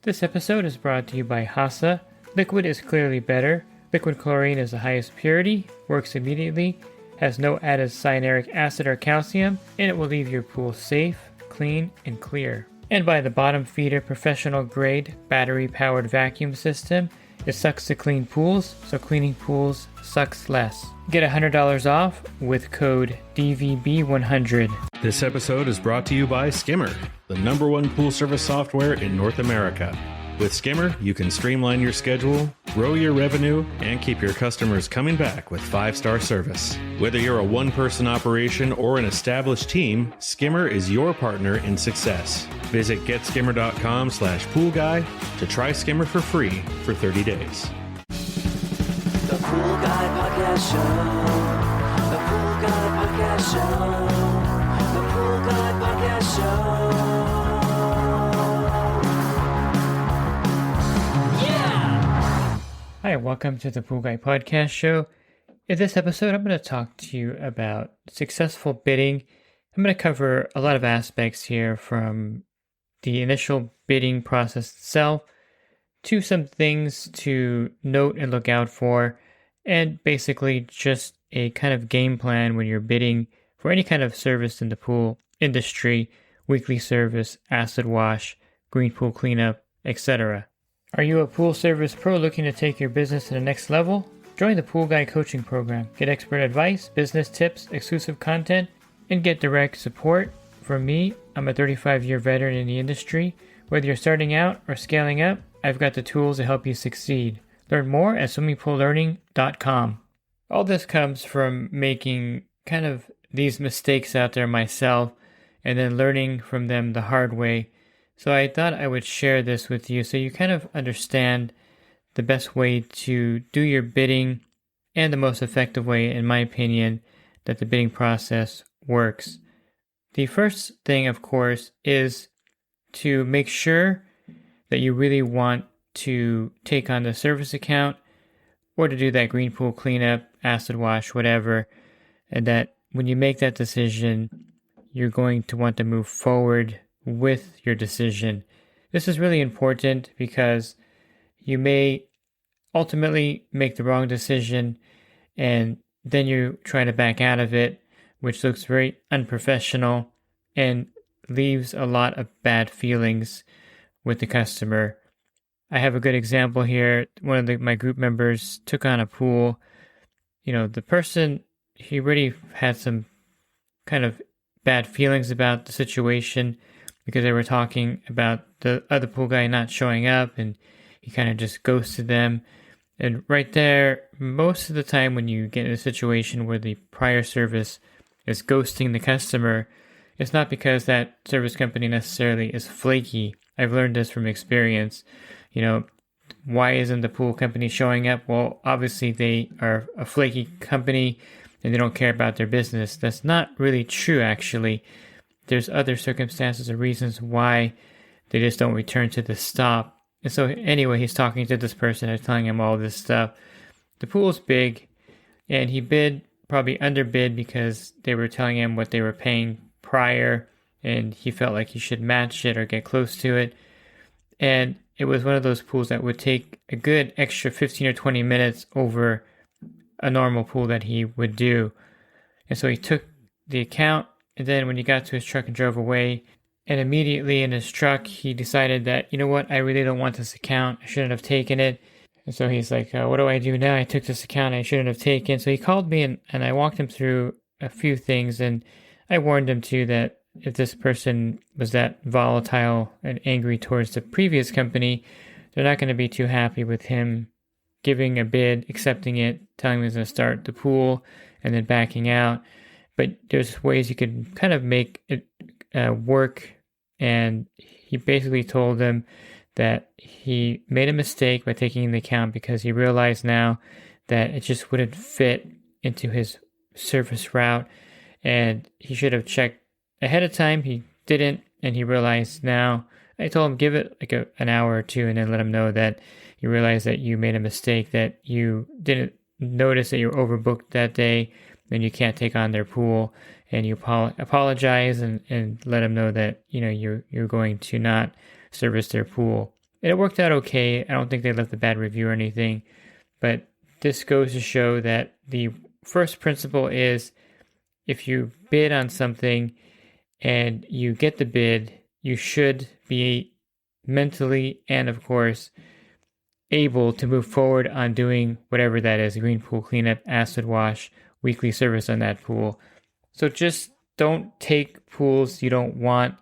This episode is brought to you by Hasa. Liquid is clearly better. Liquid chlorine is the highest purity, works immediately, has no added cyanuric acid or calcium, and it will leave your pool safe, clean, and clear. And by the Bottom Feeder professional grade battery powered vacuum system. It sucks to clean pools, so cleaning pools sucks less. Get $100 off with code DVB100. This episode is brought to you by Skimmer, the #1 pool service software in North America. With Skimmer, you can streamline your schedule, grow your revenue, and keep your customers coming back with 5-star service. Whether you're a one-person operation or an established team, Skimmer is your partner in success. Visit getskimmer.com/poolguy to try Skimmer for free for 30 days. The Pool Guy Podcast Show. The Pool Guy Podcast Show. The Pool Guy Podcast Show. Hi, welcome to the Pool Guy Podcast Show. In this episode, I'm going to talk to you about successful bidding. I'm going to cover a lot of aspects here, from the initial bidding process itself to some things to note and look out for, and basically just a kind of game plan when you're bidding for any kind of service in the pool industry, weekly service, acid wash, green pool cleanup, etc. Are you a pool service pro looking to take your business to the next level? Join the Pool Guy Coaching Program. Get expert advice, business tips, exclusive content, and get direct support from me. I'm a 35-year veteran in the industry. Whether you're starting out or scaling up, I've got the tools to help you succeed. Learn more at swimmingpoollearning.com. All this comes from making kind of these mistakes out there myself and then learning from them the hard way. So I thought I would share this with you so you kind of understand the best way to do your bidding and the most effective way, in my opinion, that the bidding process works. The first thing, of course, is to make sure that you really want to take on the service account or to do that green pool cleanup, acid wash, whatever, and that when you make that decision, you're going to want to move forward with your decision. This is really important because you may ultimately make the wrong decision and then you try to back out of it, which looks very unprofessional and leaves a lot of bad feelings with the customer. I have a good example here. One of my group members took on a pool. The person, he really had some kind of bad feelings about the situation because they were talking about the other pool guy not showing up and he kind of just ghosted them. And right there, most of the time when you get in a situation where the prior service is ghosting the customer, it's not because that service company necessarily is flaky. I've learned this from experience. Why isn't the pool company showing up? Well, obviously they are a flaky company and they don't care about their business. That's not really true, actually. There's other circumstances or reasons why they just don't return to the stop. And so anyway, he's talking to this person and telling him all this stuff. The pool's big and he probably underbid because they were telling him what they were paying prior and he felt like he should match it or get close to it. And it was one of those pools that would take a good extra 15 or 20 minutes over a normal pool that he would do. And so he took the account, and then when he got to his truck and drove away, and immediately in his truck, he decided that, you know what, I really don't want this account. I shouldn't have taken it. And so he's like, what do I do now? I took this account I shouldn't have taken. So he called me and I walked him through a few things, and I warned him too that if this person was that volatile and angry towards the previous company, they're not going to be too happy with him giving a bid, accepting it, telling him he's going to start the pool, and then backing out. But there's ways you could kind of make it work. And he basically told them that he made a mistake by taking the account because he realized now that it just wouldn't fit into his service route. And he should have checked ahead of time. He didn't. And he realized now. I told him give it like an hour or two and then let him know that you realize that you made a mistake, that you didn't notice that you were overbooked that day, then you can't take on their pool, and you apologize and let them know that you're going to not service their pool. And it worked out okay. I don't think they left a bad review or anything, but this goes to show that the first principle is if you bid on something and you get the bid, you should be mentally and, of course, able to move forward on doing whatever that is, green pool cleanup, acid wash, weekly service on that pool. So just don't take pools you don't want.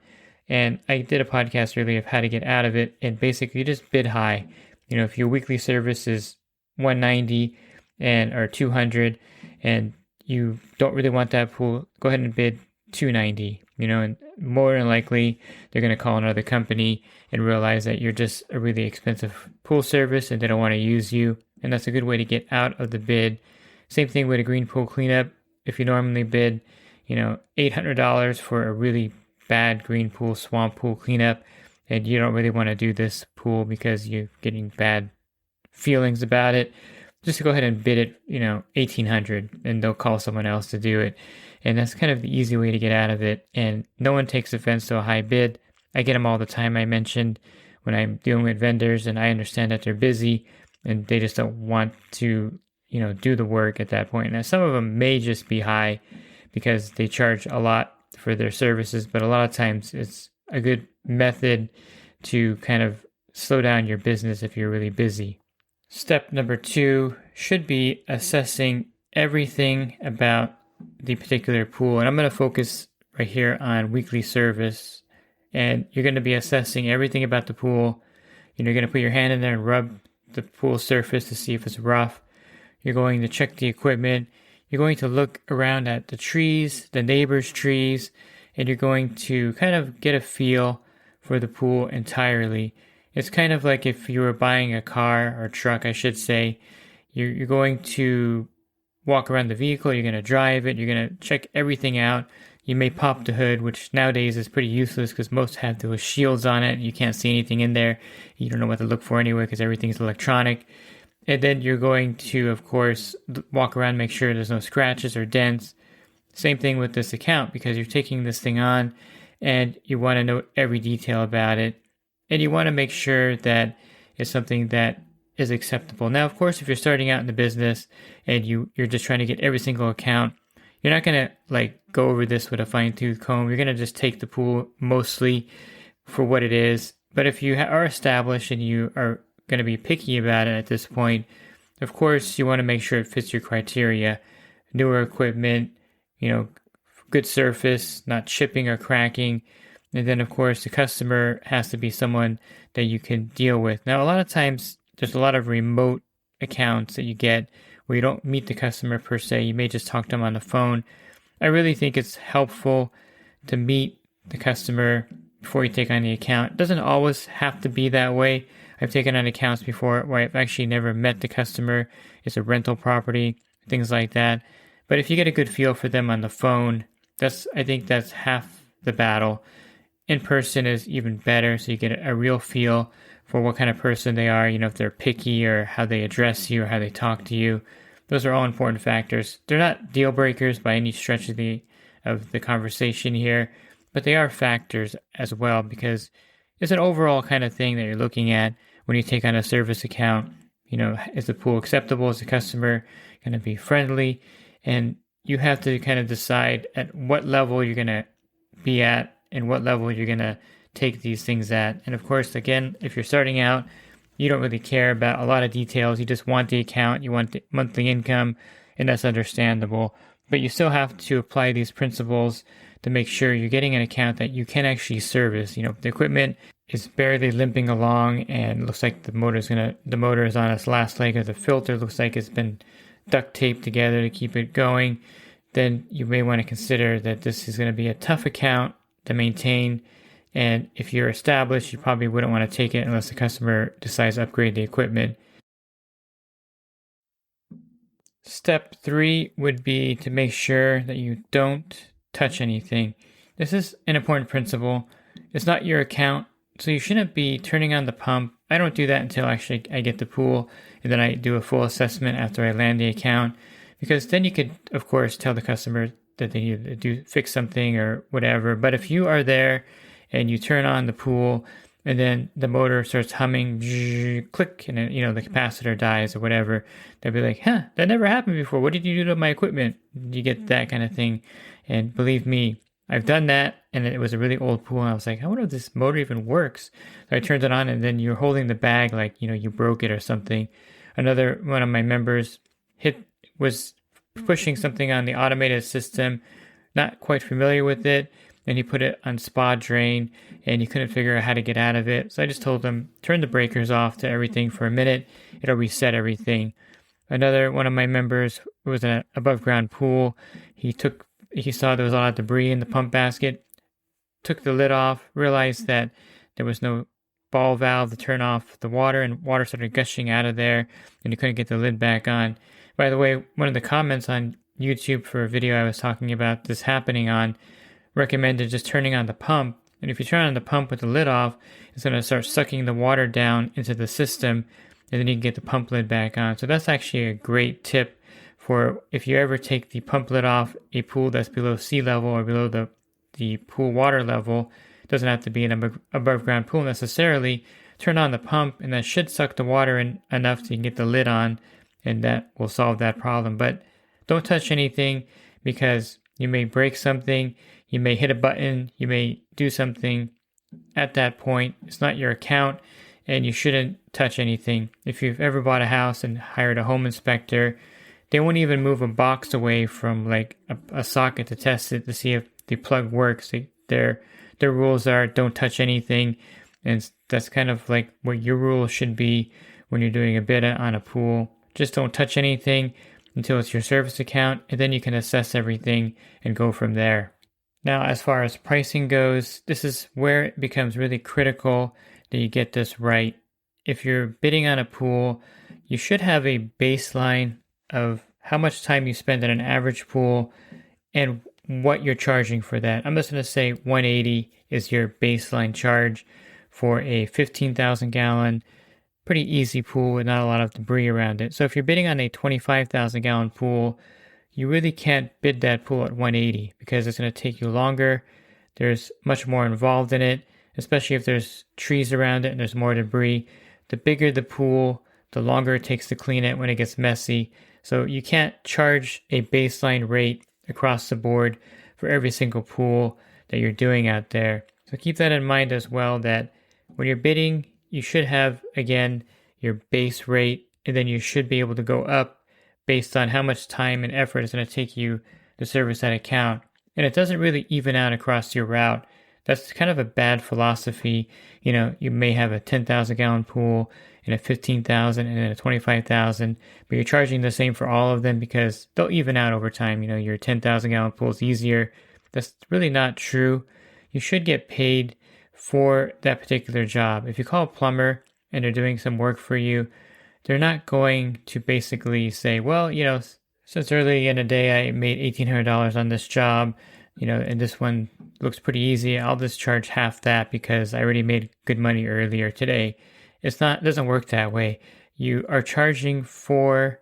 And I did a podcast earlier of how to get out of it. And basically, you just bid high. If your weekly service is 190 or 200 and you don't really want that pool, go ahead and bid 290. And more than likely, they're going to call another company and realize that you're just a really expensive pool service and they don't want to use you. And that's a good way to get out of the bid. Same thing with a green pool cleanup. If you normally bid, $800 for a really bad green pool, swamp pool cleanup, and you don't really want to do this pool because you're getting bad feelings about it, just go ahead and bid it, $1,800, and they'll call someone else to do it. And that's kind of the easy way to get out of it. And no one takes offense to a high bid. I get them all the time. I mentioned when I'm dealing with vendors, and I understand that they're busy and they just don't want to, do the work at that point. Now, some of them may just be high because they charge a lot for their services, but a lot of times it's a good method to kind of slow down your business if you're really busy. Step number 2 should be assessing everything about the particular pool. And I'm going to focus right here on weekly service. And you're going to be assessing everything about the pool. You're going to put your hand in there and rub the pool surface to see if it's rough. You're going to check the equipment. You're going to look around at the trees, the neighbors' trees, and you're going to kind of get a feel for the pool entirely. It's kind of like if you were buying a car or truck, I should say. You're going to walk around the vehicle, you're going to drive it, you're going to check everything out. You may pop the hood, which nowadays is pretty useless because most have those shields on it. You can't see anything in there. You don't know what to look for anyway because everything's electronic. And then you're going to, of course, walk around, make sure there's no scratches or dents. Same thing with this account because you're taking this thing on and you want to know every detail about it. And you want to make sure that it's something that is acceptable. Now, of course, if you're starting out in the business and you're just trying to get every single account, you're not going to go over this with a fine-tooth comb. You're going to just take the pool mostly for what it is. But if you are established and you are going to be picky about it at this point, of course, you want to make sure it fits your criteria. Newer equipment, good surface, not chipping or cracking. And then, of course, the customer has to be someone that you can deal with. Now, a lot of times, there's a lot of remote accounts that you get where you don't meet the customer per se. You may just talk to them on the phone. I really think it's helpful to meet the customer before you take on the account. It doesn't always have to be that way. I've taken on accounts before where I've actually never met the customer. It's a rental property, things like that. But if you get a good feel for them on the phone, I think that's half the battle. In person is even better, so you get a real feel for what kind of person they are, if they're picky or how they address you or how they talk to you. Those are all important factors. They're not deal breakers by any stretch of the conversation here, but they are factors as well because it's an overall kind of thing that you're looking at when you take on a service account. Is the pool acceptable? Is the customer going to be friendly? And you have to kind of decide at what level you're going to be at and what level you're going to take these things at. And of course, again, if you're starting out, you don't really care about a lot of details. You just want the account, you want the monthly income, and that's understandable. But you still have to apply these principles to make sure you're getting an account that you can actually service. If the equipment is barely limping along and looks like the motor is on its last leg, or the filter looks like it's been duct taped together to keep it going, then you may want to consider that this is going to be a tough account to maintain. And if you're established, you probably wouldn't want to take it unless the customer decides to upgrade the equipment. Step 3 would be to make sure that you don't touch anything. This is an important principle. It's not your account, so you shouldn't be turning on the pump. I don't do that until actually I get the pool, and then I do a full assessment after I land the account, because then you could, of course, tell the customer that they need to fix something or whatever. But if you are there and you turn on the pool and then the motor starts humming, click, and then, the capacitor dies or whatever. They'll be like, huh, that never happened before. What did you do to my equipment? You get that kind of thing. And believe me, I've done that, and it was a really old pool, and I was like, I wonder if this motor even works. So I turned it on, and then you're holding the bag like, you broke it or something. Another one of my members was pushing something on the automated system, not quite familiar with it, and he put it on spa drain, and he couldn't figure out how to get out of it. So I just told him, turn the breakers off to everything for a minute. It'll reset everything. Another one of my members was an above ground pool. He saw there was a lot of debris in the pump basket, took the lid off, realized that there was no ball valve to turn off the water, and water started gushing out of there, and he couldn't get the lid back on. By the way, one of the comments on YouTube for a video I was talking about this happening on recommended just turning on the pump. And if you turn on the pump with the lid off, it's going to start sucking the water down into the system, and then you can get the pump lid back on. So that's actually a great tip for if you ever take the pump lid off a pool that's below sea level or below the pool water level. It doesn't have to be an above ground pool necessarily. Turn on the pump, and that should suck the water in enough so you can get the lid on, and that will solve that problem. But don't touch anything, because you may break something, you may hit a button, you may do something at that point. It's not your account, and you shouldn't touch anything. If you've ever bought a house and hired a home inspector, they won't even move a box away from like a socket to test it to see if the plug works. Their rules are don't touch anything, and that's kind of like what your rules should be when you're doing a bid on a pool. Just don't touch anything until it's your service account, and then you can assess everything and go from there. Now, as far as pricing goes, this is where it becomes really critical that you get this right. If you're bidding on a pool, you should have a baseline of how much time you spend at an average pool and what you're charging for that. I'm just going to say $180 is your baseline charge for a 15,000 gallon, pretty easy pool with not a lot of debris around it. So if you're bidding on a 25,000 gallon pool, you really can't bid that pool at $180 because it's going to take you longer. There's much more involved in it, especially if there's trees around it and there's more debris. The bigger the pool, the longer it takes to clean it when it gets messy. So you can't charge a baseline rate across the board for every single pool that you're doing out there. So keep that in mind as well, that when you're bidding, you should have, again, your base rate, and then you should be able to go up based on how much time and effort it's going to take you to service that account. And it doesn't really even out across your route. That's kind of a bad philosophy. You may have a 10,000 gallon pool and a 15,000 and then a 25,000, but you're charging the same for all of them because they'll even out over time. Your 10,000 gallon pool is easier. That's really not true. You should get paid for that particular job. If you call a plumber and they're doing some work for you, they're not going to basically say, well, since early in the day I made $1,800 on this job, and this one looks pretty easy, I'll just charge half that because I already made good money earlier today. It doesn't work that way. You are charging for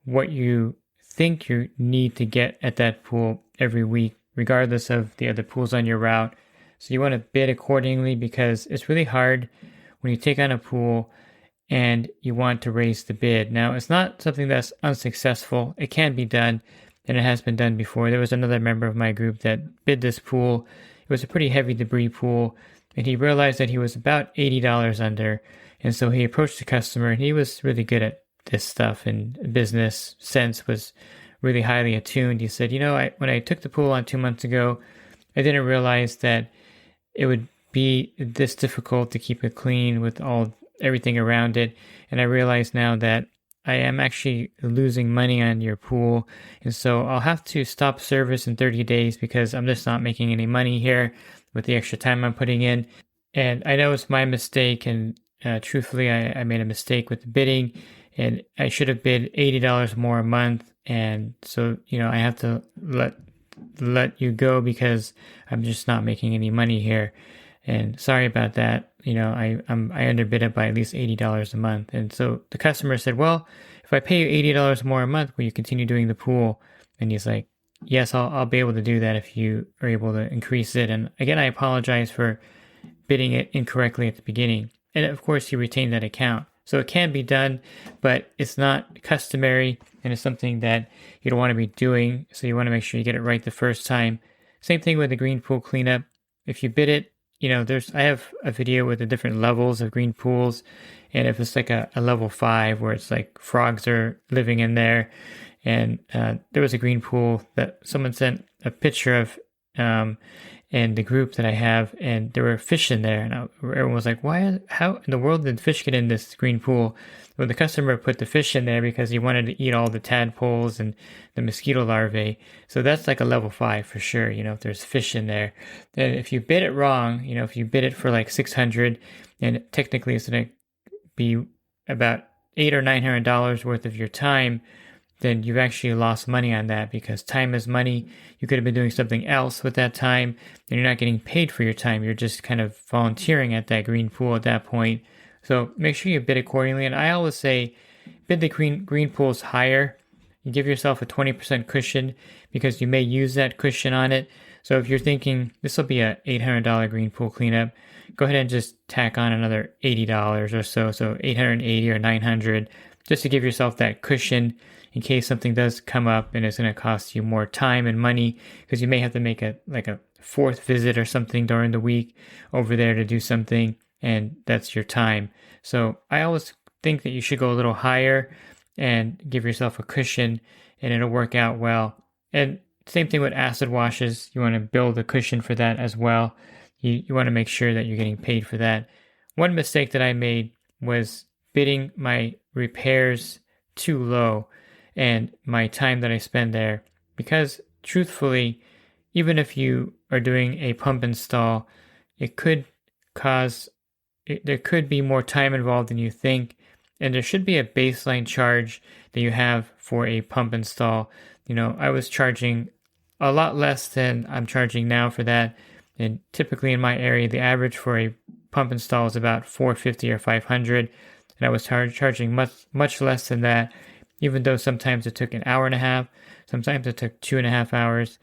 what you think you need to get at that pool every week, regardless of the other pools on your route. So you want to bid accordingly, because it's really hard when you take on a pool and you want to raise the bid. Now, it's not something that's unsuccessful. It can be done, and it has been done before. There was another member of my group that bid this pool. It was a pretty heavy debris pool, and he realized that he was about $80 under. And so he approached the customer, and he was really good at this stuff, and business sense was really highly attuned. He said, when I took the pool on 2 months ago, I didn't realize that it would be this difficult to keep it clean with everything around it. And I realize now that I am actually losing money on your pool. And so I'll have to stop service in 30 days because I'm just not making any money here with the extra time I'm putting in. And I know it's my mistake. And truthfully, I made a mistake with the bidding, and I should have bid $80 more a month. And so, I have to let you go because I'm just not making any money here. And sorry about that. I underbid it by at least $80 a month. And so the customer said, well, if I pay you $80 more a month, will you continue doing the pool? And he's like, yes, I'll be able to do that if you are able to increase it. And again, I apologize for bidding it incorrectly at the beginning. And of course, you retain that account. So it can be done, but it's not customary, and it's something that you don't want to be doing. So you want to make sure you get it right the first time. Same thing with the green pool cleanup. If you bid it, I have a video with the different levels of green pools. And if it's like a level 5 where it's like frogs are living in there, and there was a green pool that someone sent a picture of in the group that I have, and there were fish in there, and everyone was like, how in the world did fish get in this green pool? Well, the customer put the fish in there because he wanted to eat all the tadpoles and the mosquito larvae. So that's like a level 5 for sure, if there's fish in there. Then if you bid it wrong, if you bid it for like 600, and technically it's going to be about $800 or $900 worth of your time, then you've actually lost money on that, because time is money. You could have been doing something else with that time, and you're not getting paid for your time. You're just kind of volunteering at that green pool at that point. So make sure you bid accordingly. And I always say, bid the green pools higher. You give yourself a 20% cushion, because you may use that cushion on it. So if you're thinking this will be a $800 green pool cleanup, go ahead and just tack on another $80 or so. So $880 or $900, just to give yourself that cushion in case something does come up and it's going to cost you more time and money, because you may have to make a fourth visit or something during the week over there to do something, and that's your time. So I always think that you should go a little higher and give yourself a cushion, and it'll work out well. And same thing with acid washes. You want to build a cushion for that as well. You want to make sure that you're getting paid for that. One mistake that I made was bidding my repairs too low and my time that I spend there, because truthfully, even if you are doing a pump install, there could be more time involved than you think, and there should be a baseline charge that you have for a pump install. I was charging a lot less than I'm charging now for that, and typically in my area, the average for a pump install is about $450 or $500, and I was charging much less than that. Even though sometimes it took an hour and a half, sometimes it took 2.5 hours.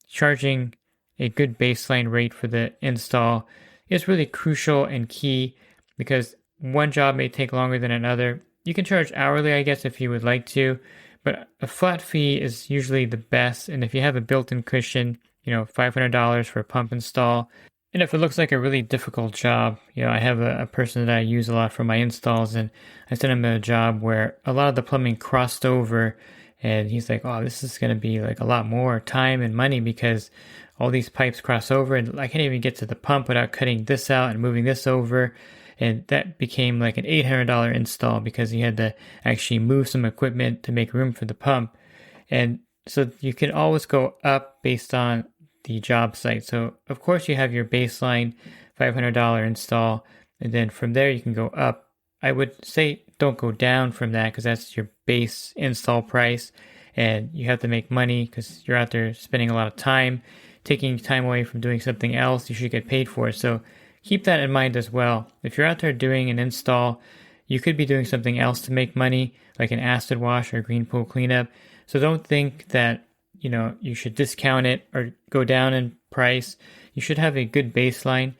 Charging a good baseline rate for the install is really crucial and key, because one job may take longer than another. You can charge hourly, I guess, if you would like to, but a flat fee is usually the best. And if you have a built-in cushion, $500 for a pump install. And if it looks like a really difficult job, I have a person that I use a lot for my installs, and I sent him a job where a lot of the plumbing crossed over, and he's like, oh, this is going to be like a lot more time and money, because all these pipes cross over, and I can't even get to the pump without cutting this out and moving this over. And that became like an $800 install, because he had to actually move some equipment to make room for the pump. And so you can always go up based on the job site. So of course you have your baseline $500 install, and then from there you can go up. I would say don't go down from that, because that's your base install price, and you have to make money because you're out there spending a lot of time. Taking time away from doing something else, you should get paid for it. So keep that in mind as well. If you're out there doing an install, you could be doing something else to make money, like an acid wash or green pool cleanup. So don't think that you should discount it or go down in price. You should have a good baseline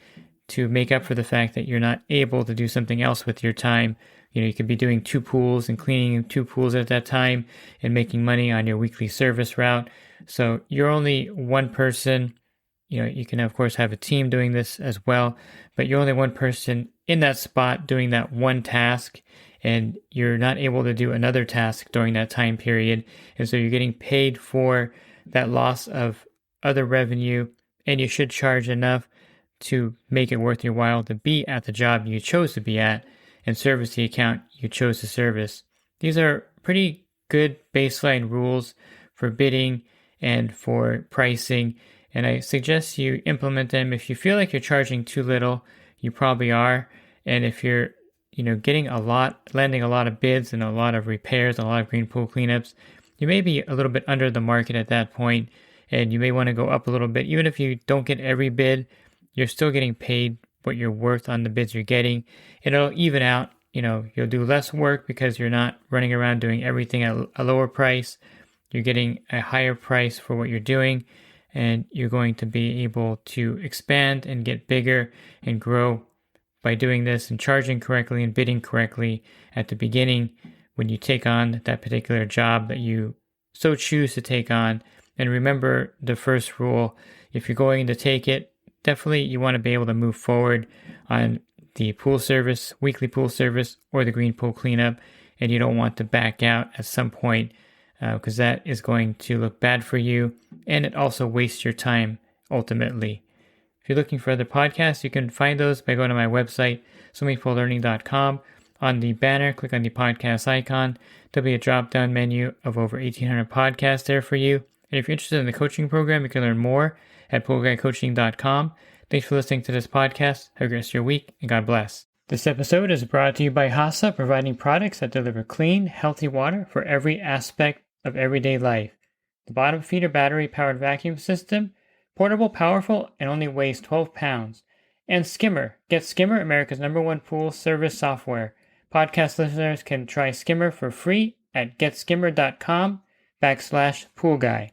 to make up for the fact that you're not able to do something else with your time. You could be doing 2 pools and cleaning 2 pools at that time and making money on your weekly service route. So you're only one person. You can of course have a team doing this as well, but you're only one person in that spot doing that one task, and you're not able to do another task during that time period. And so you're getting paid for that loss of other revenue, and you should charge enough to make it worth your while to be at the job you chose to be at and service the account you chose to service. These are pretty good baseline rules for bidding and for pricing, and I suggest you implement them. If you feel like you're charging too little, you probably are. And if you're landing a lot of bids and a lot of repairs, a lot of green pool cleanups, you may be a little bit under the market at that point, and you may want to go up a little bit. Even if you don't get every bid, you're still getting paid what you're worth on the bids you're getting. It'll even out. You'll do less work because you're not running around doing everything at a lower price. You're getting a higher price for what you're doing, and you're going to be able to expand and get bigger and grow by doing this and charging correctly and bidding correctly at the beginning when you take on that particular job that you so choose to take on. And remember the first rule: if you're going to take it, definitely you want to be able to move forward on the pool service, weekly pool service, or the green pool cleanup, and you don't want to back out at some point because that is going to look bad for you, and it also wastes your time ultimately. If you're looking for other podcasts, you can find those by going to my website, swimmingpoollearning.com. On the banner, click on the podcast icon. There'll be a drop-down menu of over 1,800 podcasts there for you. And if you're interested in the coaching program, you can learn more at poolguycoaching.com. Thanks for listening to this podcast. Have a great rest of your week, and God bless. This episode is brought to you by HASA, providing products that deliver clean, healthy water for every aspect of everyday life. The bottom feeder battery-powered vacuum system, portable, powerful, and only weighs 12 pounds. And Skimmer. Get Skimmer, America's #1 pool service software. Podcast listeners can try Skimmer for free at getskimmer.com/poolguy.